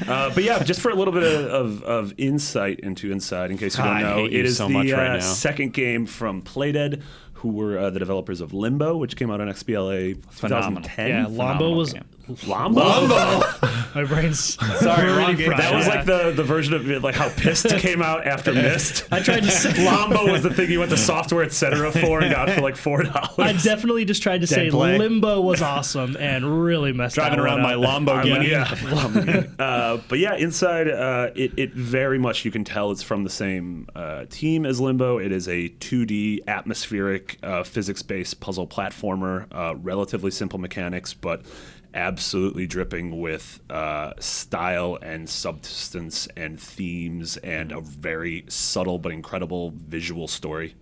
But yeah, just for a little bit of insight into Inside, in case you don't I know, hate you it is so the much right now. second game from Playdead, who were the developers of Limbo, which came out on XBLA Phenomenal. 2010. Yeah, Lombo was. Lombo. My brain's Sorry, wrong game. That was like the version of it, like how Pissed came out after Mist. I tried to say. Lombo was the thing you went to Software Etc. for and got for like $4. I definitely just tried to say play. Limbo was awesome and really messed Driving that around one my up. Lamborghini. But yeah, Inside, it very much, you can tell it's from the same team as Limbo. It is a 2D atmospheric physics-based puzzle platformer, relatively simple mechanics, but absolutely dripping with style and substance and themes and a very subtle but incredible visual story.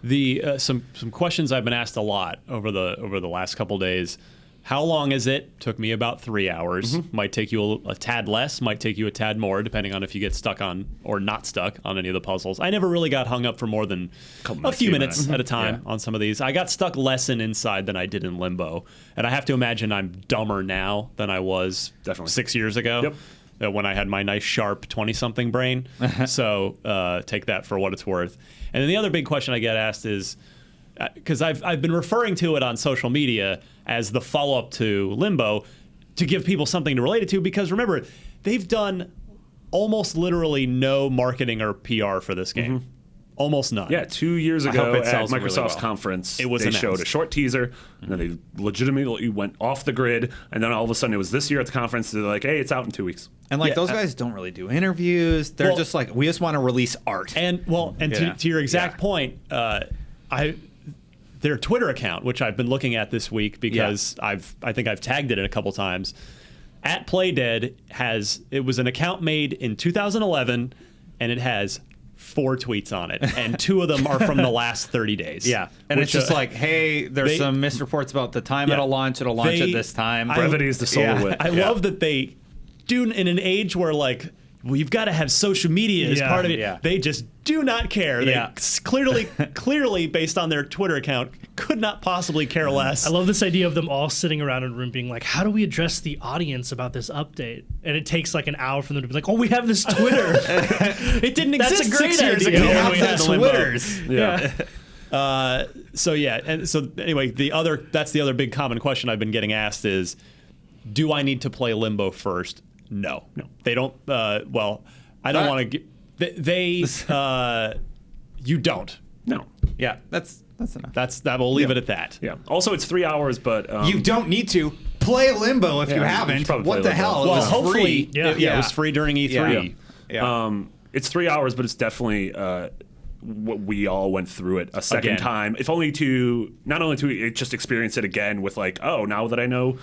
The some questions I've been asked a lot over the last couple days. How long is it? Took me about 3 hours. Might take you a tad less, might take you a tad more, depending on if you get stuck on or not stuck on any of the puzzles. I never really got hung up for more than a few minutes at a time on some of these. I got stuck less in Inside than I did in Limbo. And I have to imagine I'm dumber now than I was 6 years ago. When I had my nice sharp 20-something brain. So take that for what it's worth. And then the other big question I get asked is, because I've been referring to it on social media as the follow-up to Limbo to give people something to relate it to, because remember, they've done almost literally no marketing or PR for this game. Almost none. Yeah, 2 years hope ago it at sells really Microsoft's well. conference, It was they announced. showed a short teaser, and then they legitimately went off the grid, and then all of a sudden it was this year at the conference, they're like, hey, it's out in 2 weeks. And like those guys don't really do interviews. They're Well- just like, we just want to release art. And to your exact point, their Twitter account, which I've been looking at this week because I think I've tagged it in a couple times. At Playdead it was an account made in 2011, and it has 4 tweets on it, and 2 of them are from the last 30 days. Yeah, and it's just like, hey, there's some misreports about the time it'll launch. It'll launch at this time. Brevity is the soul of wit. I love that they do, in an age where like, well, you've got to have social media as part of it. Yeah. They just do not care. Yeah. They clearly, based on their Twitter account, could not possibly care less. I love this idea of them all sitting around in a room being like, how do we address the audience about this update? And it takes like an hour for them to be like, oh, we have this Twitter. It didn't That's exist a great 6 years idea. ago We when have we the had Limbo. Twitters. Yeah. So yeah, and so anyway, that's the other big common question I've been getting asked is, do I need to play Limbo first? No. They don't. Well, I don't want to. You don't. No. Yeah, that's enough. That will leave it at that. Yeah. Also, it's 3 hours, but You don't need to play Limbo if you you haven't. should probably What play the Limbo. hell? It Well, was hopefully, free. it was free during E3. Yeah. it's 3 hours, but it's definitely what we all went through it a second Again. time. If only not only to just experience it again with like, oh, now that I know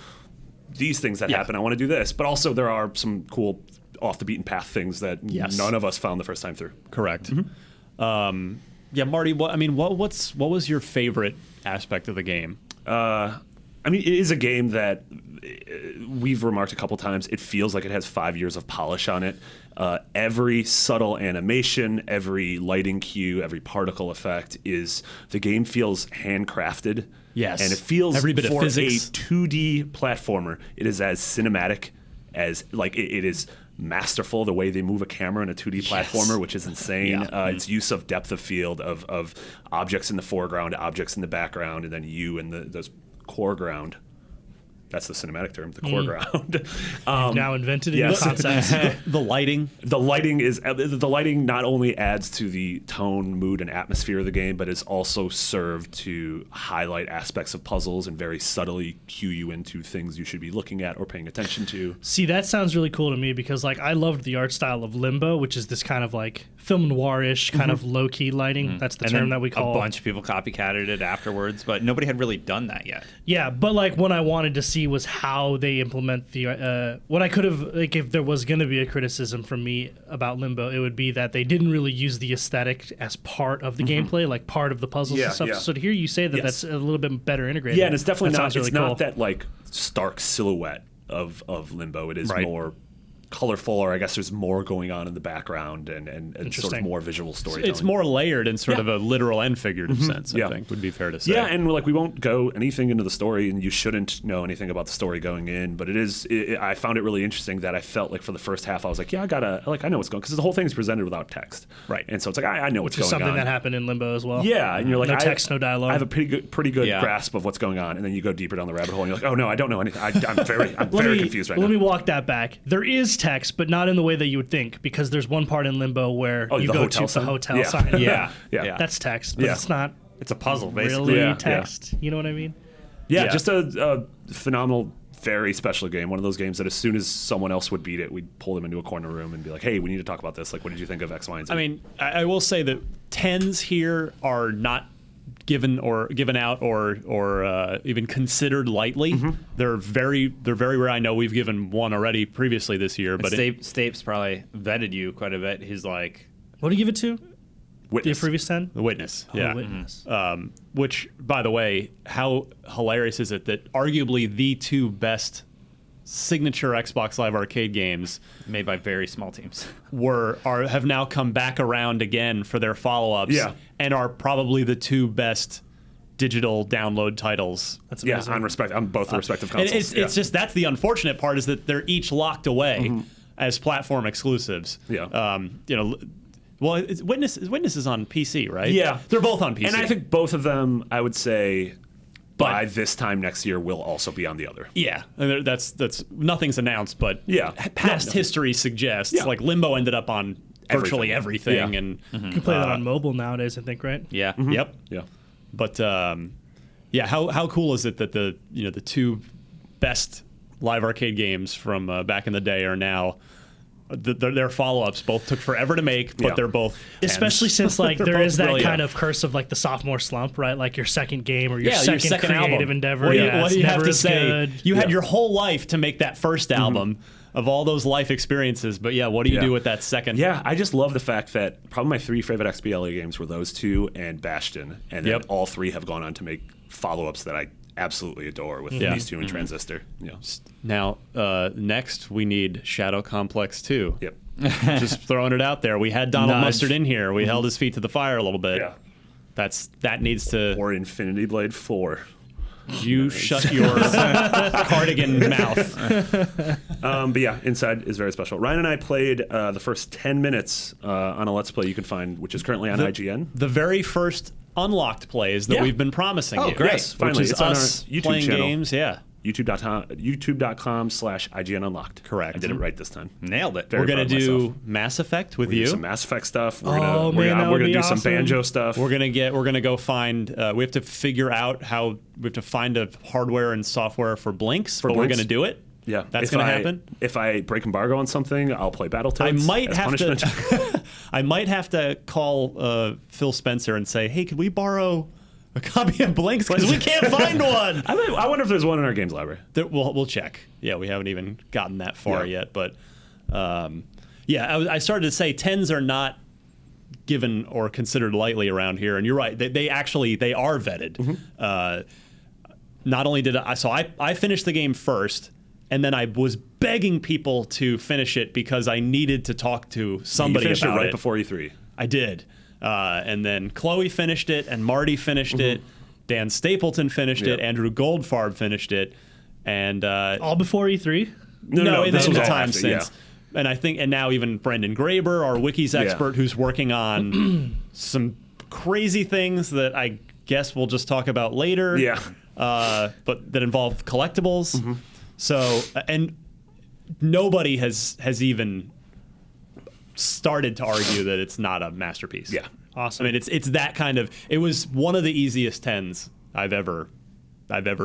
these things that happen, I want to do this. But also there are some cool off the beaten path things that none of us found the first time through. Correct. Yeah, Marty. What was your favorite aspect of the game? I mean, it is a game that we've remarked a couple times. It feels like it has 5 years of polish on it. Every subtle animation, every lighting cue, every particle effect the game feels handcrafted. Yes. And it feels, Every bit of for physics. a 2D platformer, it is as cinematic as, like, it is masterful the way they move a camera in a 2D platformer, which is insane. Its use of depth of field, of objects in the foreground, objects in the background, and then you in the foreground. That's the cinematic term, the foreground. Now invented a new yes. concept. The lighting. The lighting not only adds to the tone, mood, and atmosphere of the game, but is also served to highlight aspects of puzzles and very subtly cue you into things you should be looking at or paying attention to. See, that sounds really cool to me because like I loved the art style of Limbo, which is this kind of like film noir-ish kind of low-key lighting. That's the And term then that we call a bunch of people copycatted it afterwards, but nobody had really done that yet. Yeah, but like what I wanted to see was how they implement the what I could have, like, if there was going to be a criticism from me about Limbo, it would be that they didn't really use the aesthetic as part of the gameplay, like part of the puzzles and stuff. yeah. So to hear you say that that's a little bit better integrated. Yeah, and it's definitely that not. sounds really It's cool. not that like stark silhouette of Limbo. It is Right. more colorful, or I guess there's more going on in the background and sort of Interesting. more visual storytelling. It's more layered in sort of a literal and figurative sense, I Yeah. think would be fair to say. Yeah, and like we won't go anything into the story, and you shouldn't know anything about the story going in. But I found it really interesting that I felt like for the first half I was like, yeah, I know what's going, because the whole thing is presented without text, Right. And so it's like I know what's Which is going something on. that happened in Limbo as well. Yeah, and you're like, no text, no dialogue. I have a pretty good Yeah. grasp of what's going on, and then you go deeper down the rabbit hole, and you're like, oh no, I don't know anything. I'm very confused right Let now. me walk that back. There is text, but not in the way that you would think, because there's one part in Limbo where Oh, you the go hotel to the sign? hotel Yeah. sign. Yeah. Yeah. That's text, but Yeah. it's not It's a puzzle, basically. really Yeah. text. You know what I mean? Yeah, Yeah. just a phenomenal, very special game. One of those games that as soon as someone else would beat it, we'd pull them into a corner room and be like, hey, we need to talk about this. Like, what did you think of X, Y, and Z? I mean, I will say that 10s here are not given out or even considered lightly. They're very rare. I know we've given one already previously this year, but Stapes probably vetted you quite a bit. He's like, What do you give it to? The Witness. previous 10? The Witness, Oh, yeah. Witness. Which, by the way, how hilarious is it that arguably the two best signature Xbox Live Arcade games made by very small teams. have now come back around again for their follow-ups, Yeah. and are probably the two best digital download titles. That's Yeah, amazing. on both the respective And consoles. it's just that's the unfortunate part, is that they're each locked away as platform exclusives. Yeah. Well, Witness is on PC, right? Yeah. They're both on PC. And I think both of them, I would say, But- by this time next year, will also be on the other. yeah, and that's nothing's announced, but Yeah. past No. history suggests Yeah. like Limbo ended up on virtually everything, Everything. and You can play that on mobile nowadays, I think, right? Yeah. yep. Yeah. But yeah, how cool is it that the two best live arcade games from back in the day are now their follow-ups both took forever to make, but Yeah. they're both 10s. Especially since like They're there both is that brilliant. kind of curse of like the sophomore slump, right? Like your second game or your Yeah, second creative album. endeavor. What do you, yeah, what it's do you have never to as say? good. You had Yeah. your whole life to make that first album of all those life experiences, but yeah, what do you Yeah. do with that second? Yeah, I just love the fact that probably my three favorite XBLA games were those two and Bastion, and then Yep. all three have gone on to make follow-ups that I absolutely adore with Yeah. these two and Transistor. Yeah. Now, next we need Shadow Complex 2. Yep. Just throwing it out there. We had Donald Nudge. Mustard in here. We held his feet to the fire a little bit. Yeah. That needs to. Or Infinity Blade 4. You shut your cardigan mouth. But yeah, Inside is very special. Ryan and I played the first 10 minutes on a Let's Play you can find, which is currently on IGN. The very first unlocked plays that Yeah. we've been promising Oh, you. great. Yes, finally. Which is It's on our us YouTube playing channel. games. Yeah. YouTube.com/IGN Unlocked. Correct. I did it right this time. Nailed it. Very We're gonna proud of do myself. Mass Effect with We're gonna you. do some Mass Effect stuff. We're Oh, gonna, man, we're that gonna, would do be some awesome. banjo stuff. We're gonna go find. We have to figure out how we have to find a hardware and software for Blinks, but we're Blinks? gonna do it. Yeah, That's if gonna I- happen. If I break embargo on something, I'll play Battletoads. I might as have punishment. to. I might have to call Phil Spencer and say, "Hey, could we borrow a copy of Blinks? Because we can't find one." I wonder if there's one in our games library. We'll check. Yeah, we haven't even gotten that far Yeah. yet, but yeah, I started to say 10s are not given or considered lightly around here, and you're right. They actually are vetted. Not only did I finished the game first, and then I was begging people to finish it because I needed to talk to somebody you finished about it right it. before E3. I did. And then Chloe finished it, and Marty finished it. Dan Stapleton finished Yep. it. Andrew Goldfarb finished it. And All before E E3? No, in this the was all time after, since. And I think, and now even Brendan Graber, our wikis expert, who's working on some crazy things that I guess we'll just talk about later. Yeah. But that involve collectibles. So, and nobody has even started to argue that it's not a masterpiece. Yeah. Awesome. I mean, it's that kind of. It was one of the easiest 10s I've ever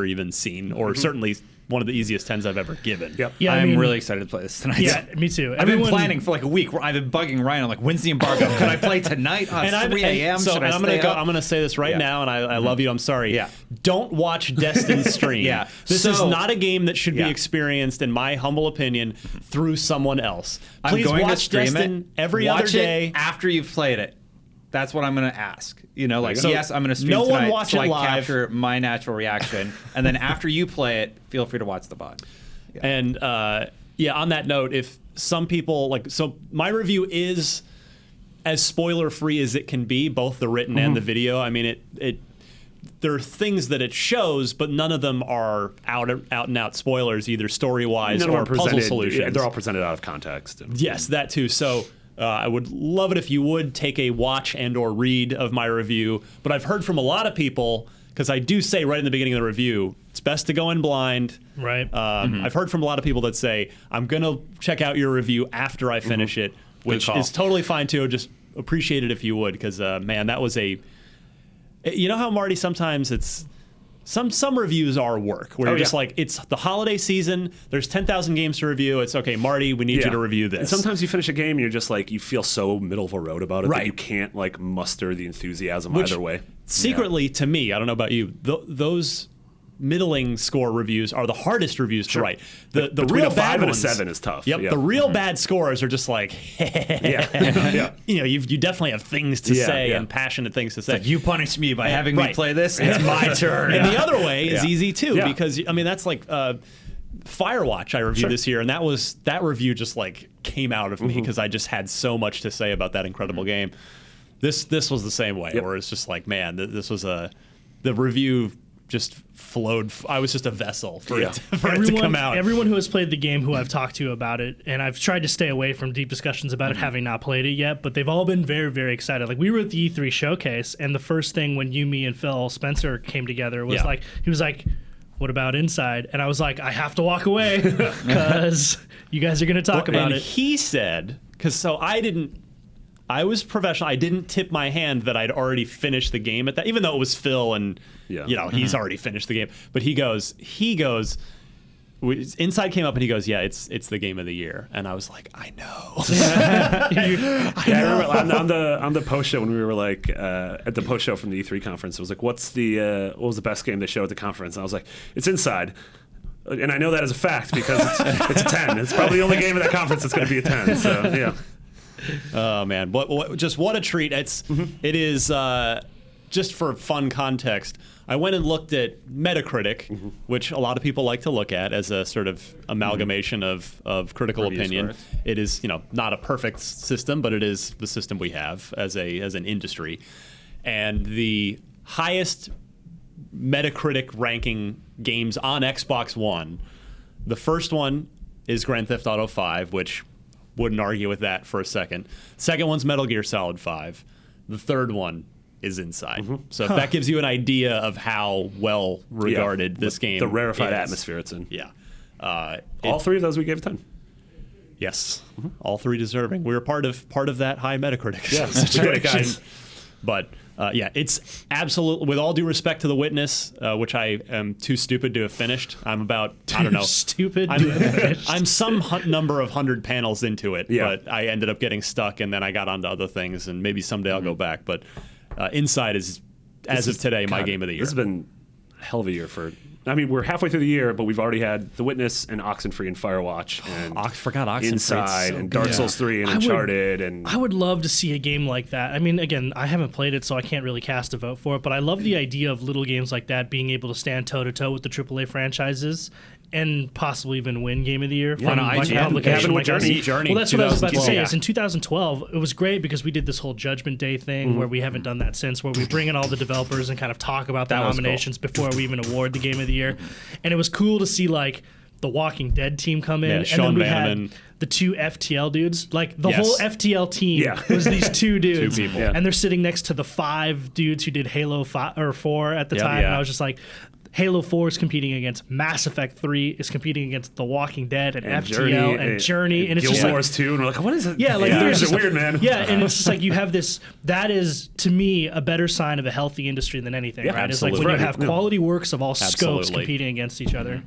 even seen, or certainly one of the easiest 10s I've ever given. Yep. Yeah, I I'm mean- really excited to play this tonight. Yeah, me too. I've been planning for like a week. I've been bugging Ryan. I'm like, when's the embargo? Can I play tonight? And 3 a.m. So Should and I I'm stay gonna go. up? I'm gonna say this right Yeah. now, and I love you. I'm sorry. Yeah. Don't watch Destin stream. Yeah. This is So- not a game that should Yeah. be experienced, in my humble opinion, through someone else. I'm Please going to watch stream Destin it. every Watch other day. it after you've played it. That's what I'm going to ask. You know, like, So yes, I'm going to stream no one tonight watch so it I live. capture my natural reaction. And then after you play it, feel free to watch the VOD. And yeah, on that note, if some people so my review is as spoiler free as it can be, both the written and the video. I mean, there are things that it shows, but none of them are out and out spoilers, either story wise or puzzle solutions. Yeah, they're all presented out of context. Yes, that too. So I would love it if you would take a watch and or read of my review. But I've heard from a lot of people, because I do say right in the beginning of the review, it's best to go in blind. Right. I've heard from a lot of people that say, I'm going to check out your review after I finish it, which is totally fine too. Just appreciate it if you would, because man, that was you know how, Marty, sometimes it's some reviews are work where you're just like, it's the holiday season, there's 10,000 games to review, it's okay, Marty, we need you to review this. And sometimes you finish a game and you're just like, you feel so middle of a road about it that you can't like muster the enthusiasm either way. Secretly, to me, I don't know about you, those middling score reviews are the hardest reviews to write. The Between real a 5 bad and a ones, 7 is tough. Yep, the real bad scores are just like, you know, you definitely have things to say and passionate things to say. Like, you punished me by having me play this. It's my turn. And the other way is easy too, because I mean that's like Firewatch I reviewed this year, and that review just like came out of me because I just had so much to say about that incredible game. This was the same way, where it's just like, man, this was the review just flowed. I was just a vessel for it to come out. Everyone who has played the game, who I've talked to about it, and I've tried to stay away from deep discussions about it, having not played it yet, but they've all been very, very excited. Like, we were at the E3 showcase, and the first thing when you, me, and Phil Spencer came together was like, he was like, what about Inside? And I was like, I have to walk away because you guys are going to talk about it. He said, I was professional. I didn't tip my hand that I'd already finished the game at that, even though it was Phil and you know, he's already finished the game. But he goes, Inside came up and he goes, yeah, it's the game of the year. And I was like, I know. I remember on the post show when we were like at the post show from the E3 conference, it was like, what was the best game they showed at the conference? And I was like, it's Inside. And I know that as a fact because it's a 10. It's probably the only game at that conference that's going to be a 10. So yeah. Oh man, what a treat! It is just for fun context. I went and looked at Metacritic, which a lot of people like to look at as a sort of amalgamation of critical opinion. It is, you know, not a perfect system, but it is the system we have as an industry. And the highest Metacritic ranking games on Xbox One, the first one is Grand Theft Auto 5, which wouldn't argue with that for a second. Second one's Metal Gear Solid 5. The third one is Inside. So if that gives you an idea of how well regarded this game is. The rarefied atmosphere it's in. Yeah. All three of those we gave a 10. Yes. All three deserving. We were part of that high Metacritic situation. But it's absolutely, with all due respect to The Witness, which I am too stupid to have finished. I'm about, I don't know. I'm some number of 100 panels into it, but I ended up getting stuck, and then I got onto other things, and maybe someday I'll go back. But Inside is, as of today, my game of the year. This has been a hell of a year for... I mean, we're halfway through the year, but we've already had The Witness and Oxenfree and Firewatch and Oxenfree. Inside and Dark Souls 3 and Uncharted. I would love to see a game like that. I mean, again, I haven't played it, so I can't really cast a vote for it, but I love the idea of little games like that being able to stand toe-to-toe with the AAA franchises and possibly even win Game of the Year from like a publication like Journey. Well, that's what I was about to say. Is in 2012, it was great because we did this whole Judgment Day thing where we haven't done that since, where we bring in all the developers and kind of talk about the nominations before we even award the Game of the Year. And it was cool to see like the Walking Dead team come in, and then we had the two FTL dudes. Like the whole FTL team was these two dudes, two people. And they're sitting next to the 5 dudes who did Halo 5 or 4 at the time. And I was just like, Halo 4 is competing against Mass Effect 3, is competing against The Walking Dead and FTL and Journey, and it's Guild just like Wars 2, and we're like, what is it? Yeah, like there's it's weird, man. Yeah, and it's just like you have this. That is to me a better sign of a healthy industry than anything. Right? It's like when you have quality works of all scopes competing against each other.